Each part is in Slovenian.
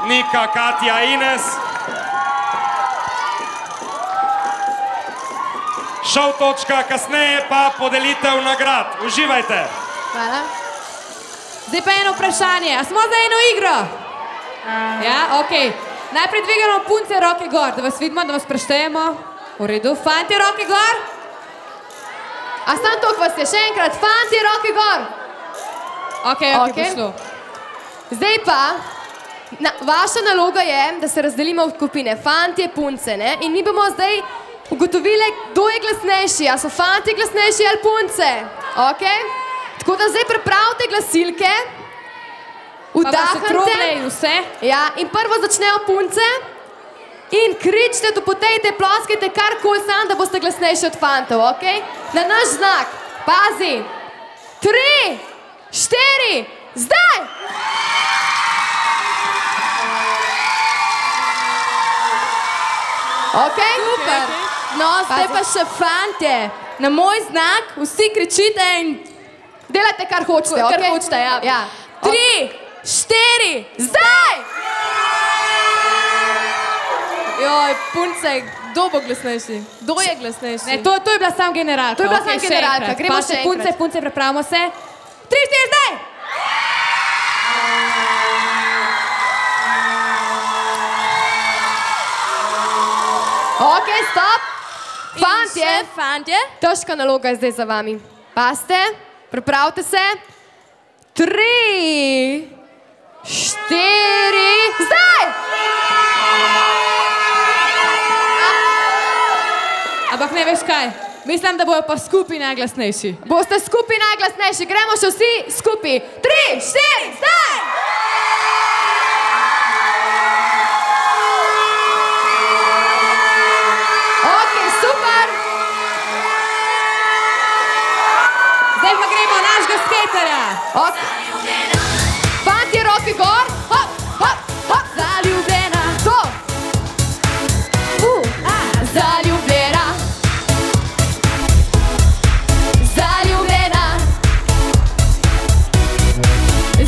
Nika, Katja, Ines. Šov točka, kasneje pa podelitev nagrad. Uživajte. Hvala. Zdaj pa eno vprašanje. A smo za eno igro? Ja, okej. Najprej dvigamo punce roke gor, da vas vidimo, da vas preštejemo. V redu. Fantje, roke gor. A sam toliko vas je. Še enkrat. Fantje, roke gor. Okej, prišlo. Zdaj pa, vaša naloga je, da se razdelimo v skupine. Fantje, punce, ne? In mi bomo zdaj ugotovili, kdo je glasnejši. A so fantje glasnejši ali punce? Okej? Tako da zdaj pripravite glasilke. Vdahnite. In vse. Ja, in prvo začnejo punce. In kričite, dopotejte, ploskajte karkoli sam, da boste glasnejši od fantov, okej? Na naš znak. Pazi. 3, 4, zdaj! Okej? Super. No, zdaj pa še fantje. Na moj znak vsi kričite in delate, kar hočete, okej? Kar hočete, ja. 3, 4, zdaj! Joj, punce, kdo bo glasnejši? Kdo je glasnejši? Ne, to je bila sam generalka. To je bila sam generalka, gremo še enkrat. Punce, prepravimo se. 3, 4, zdaj! Okej, stop! Fantje, težka naloga je zdaj za vami. Pazite, pripravite se. 3, 4, zdaj! Ampak ne veš kaj, mislim, da bojo pa skupaj najglasnejši. Boste skupaj najglasnejši, gremo še vsi skupaj. 3, 4, zdaj! Okej, super! Zdaj pa gremo našega skaterja. Fantje, roke gor. Hop, hop, hop. Zaljubljena. To. Zaljubljena. Zaljubljena.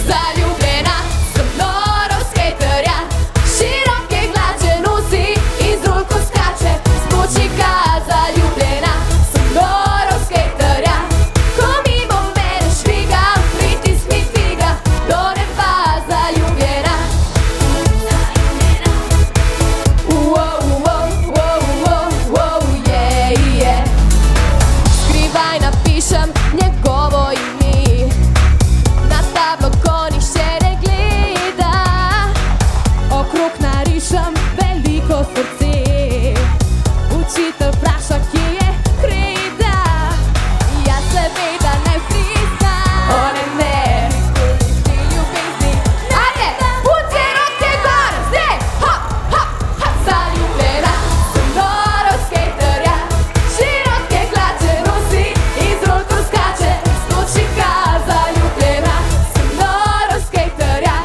Zaljubljena. Sem noro skaterja. Široke hlače nosi in z rolko skače. Smučika zaljubljena. Sem noro skaterja. Ko mimo mene šviga, pritisk mi figa. Do neba zaljubljena. Skrivaj napišem njegovo ime. Na tablo, ko nihče ne gleda. Okrog narišem veliko srce. Učitelj vpraša, kje je kreda. Jaz seveda ne priznam. One ne, nikoli ni ljubezni. Ajde, punce, roke gor, zdaj! Hop, hop, hop, zaljubljena. Sem noro skaterja. Široke hlače nosi in z rolko skače. Skočika zaljubljena. Sem noro skaterja.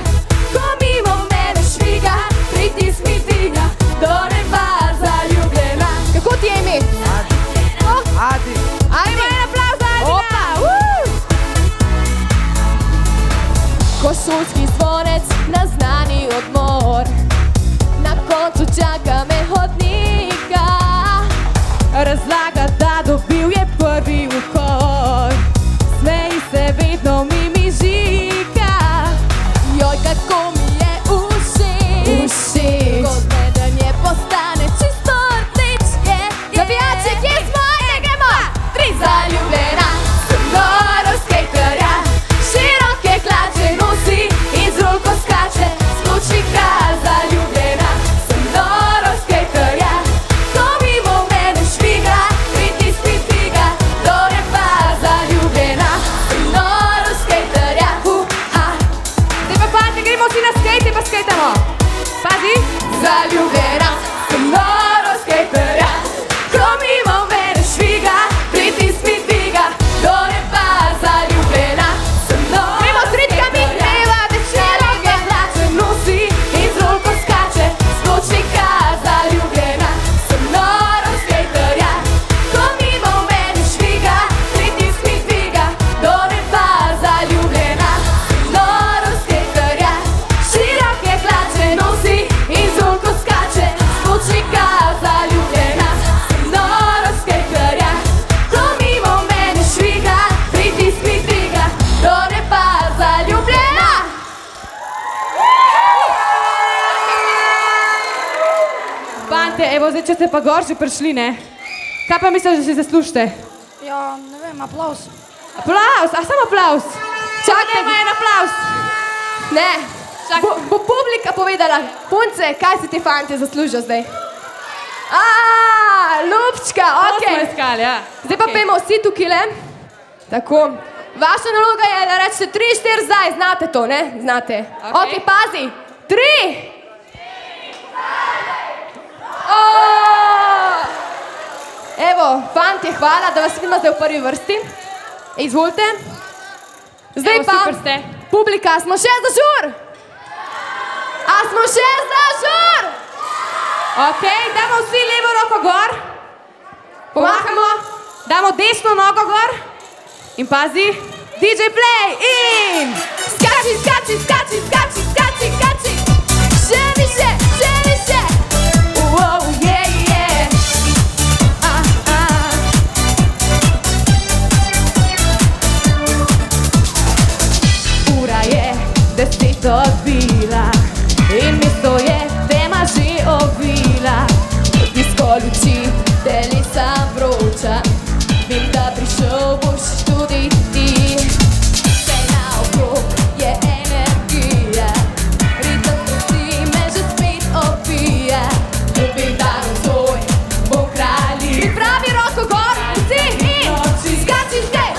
Ko mimo mene šviga, pritisk mi dviga. Do neba zaljubljena. Kako ti je ime? Adi. Ajmo en aplavz za Adina. Ko šolski zvonec naznani odmor. Na koncu čaka me hodnika. Razlaga, da dobil je prvi ukor. Smeji se, vedno mi mižika. Joj, kako mi je všeč. Kot vedenje postane čisto rdeč. Zavijači, kje smo? Ajde, gremo! 3, zaljubljena. Sem noro skaterja. Široke hlače nosi in z rolko skače. Smučika zaljubljena. Sem noro skaterja. Ko mimo mene šviga, pritisk mi figa. Do neba zaljubljena. Sem noro skaterja. Zdaj pa fantje, gremo vsi na skate pa skatamo. Pazi. Zaljubljena. Sem noro skaterja. Ko mimo mene šviga, pritisk mi dviga. Do neba zaljubljena. Sem noro skaterja. Gremo s ritkami, treba široke hlače nosi in z rolko skače. Skočnika zaljubljena. Sem noro skaterja. Ko mimo mene šviga, pritisk mi dviga. Do neba zaljubljena. Sem noro skaterja. Široke hlače nosi Fantje, evo, zdaj, če ste pa gor že prišli, ne? Kaj pa misliš, da si zaslužite? Ja, ne vem, aplauz. Aplauz, a samo aplauz? Čakaj, ima en aplauz. Ne, bo publika povedala, punce, kaj si ti fantje zaslužijo zdaj? Ljubčka, okej. To smo iskali, ja. Zdaj pa pojmo vsi tukaj, tako. Vaša naloga je, da rečete 3, 4 zdaj, znate to, ne? Znate. Okej, pazi. 3. Evo, fantje, hvala, da vas vidimo zdaj v prvi vrsti. Izvolite. Zdaj pa, publika, smo še za žur? A smo še za žur? Okej, damo vsi levo roko gor. Pomahamo. Damo desno nogo gor. In pazi, DJ play in skači, skači, skači, skači, skači, skači. Še više, še više. Wow, yeah, yeah. Ura je 10 odbila in mesto je tema že ovila. Disko luči, telesa vroča. Vem, da prišel boš tudi ti. Vse naokrog je energija, ritem pusti me že spet opija. Ljubim dan nocoj, bom kralji. Pripravi roko gor, vsi in skači zdaj.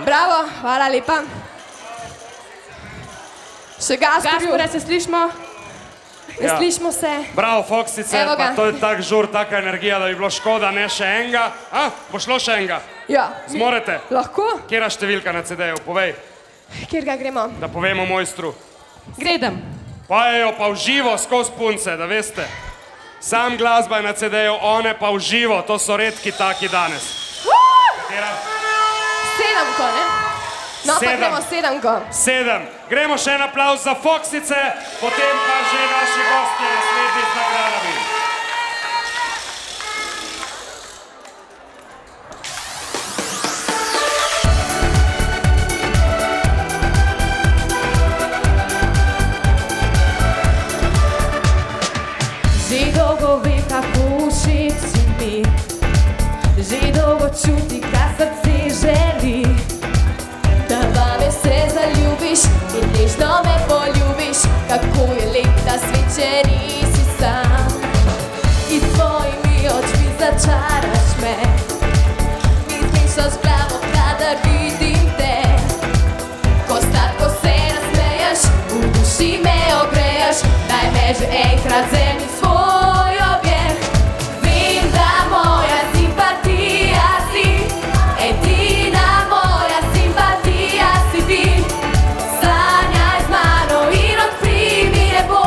Bravo, hvala lepa. Še Gašporja se slišimo? Ne slišimo se? Bravo, Foksice, pa to je tak žur, taka energija, da bi bilo škoda, ne še enega. Bo šlo še enega? Ja. Zmorete? Lahko. Kjera številka na CD-ju, povej. Kjer ga gremo? Da povemo mojstru. Gledam. Pajejo pa v živo skozi punce, da veste. Sam glasba je na CD-ju, one pa v živo, to so redki taki danes. Kjera? 7, ne? No, pa gremo 7. 7. Gremo še en aplauz za Foksice, potem pa že naši gostje naslednji z nagradami. Že dolgo vem, kako všeč si mi, že dolgo čuti, kar srce želi. Da vame se zaljubiš in nežno me poljubiš, kako je lep ta svet, če nisi sam. In s tvojimi očmi začaraš me, mi zmešaš glavo, kadar vidim te. Ko sladko se nasmeješ, v duši me ogrejaš, daj me že enkrat zemlji svoj objem. Vem, da moja simpatija si, edina moja simpatija si ti. Sanjaj z mano in odpri mi nebo,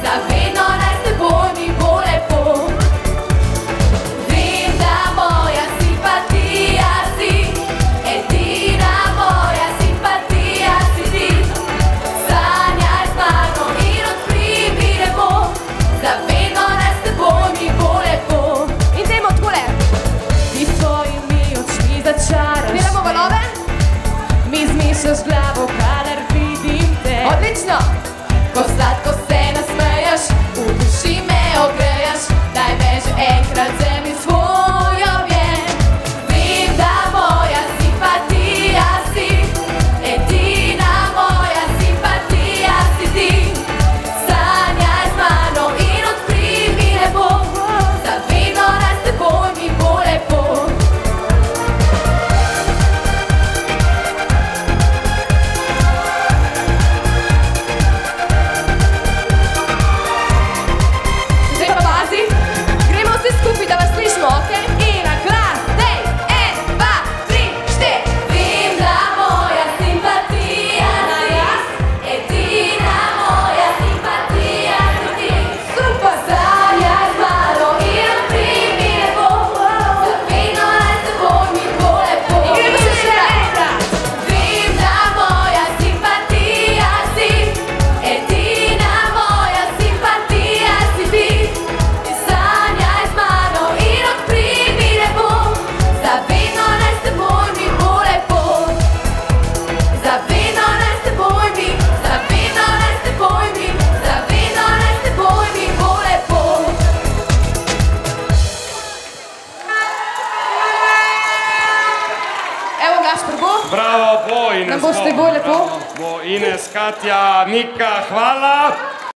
za vedno naj s teboj mi bo lepo. Vem, da moja simpatija si, edina moja simpatija si ti. Sanjaj z mano in odpri mi nebo, za vedno naj s teboj mi bo lepo. In dajmo takole. Ti s tvojimi očmi začaraš me, delamo valove, mi zmešaš glavo, kadar vidim te. Odlično! Ko sladko se nasmeješ, v duši me ogrejaš, daj me že enkrat zemlji svoj objem. Vem, da moja simpatija si, edina moja simpatija si ti. Sanjaj z mano in odpri mi nebo, za vedno naj s teboj mi bo lepo. Zdaj pa pazi, gremo vsi skupaj, da vas slišimo, okej? In na glas, dej, 1, 2, 3, 4. Vem, da moja simpatija si, edina moja simpatija si ti. Super! Sanjaj z mano in odpri mi nebo, za vedno naj s teboj mi bo lepo. In gremo še enkrat. Vem, da moja simpatija si, edina moja simpatija si ti. Sanjaj z mano in odpri mi nebo, za vedno naj s teboj mi bo lepo. Za vedno naj s teboj mi, za vedno naj s teboj mi, za vedno naj s teboj mi bo lepo. Evo Gašper, bo? Bravo, bo Ines, Nam boste bolj lepo? Bo Ines, Katja, Nika, hvala.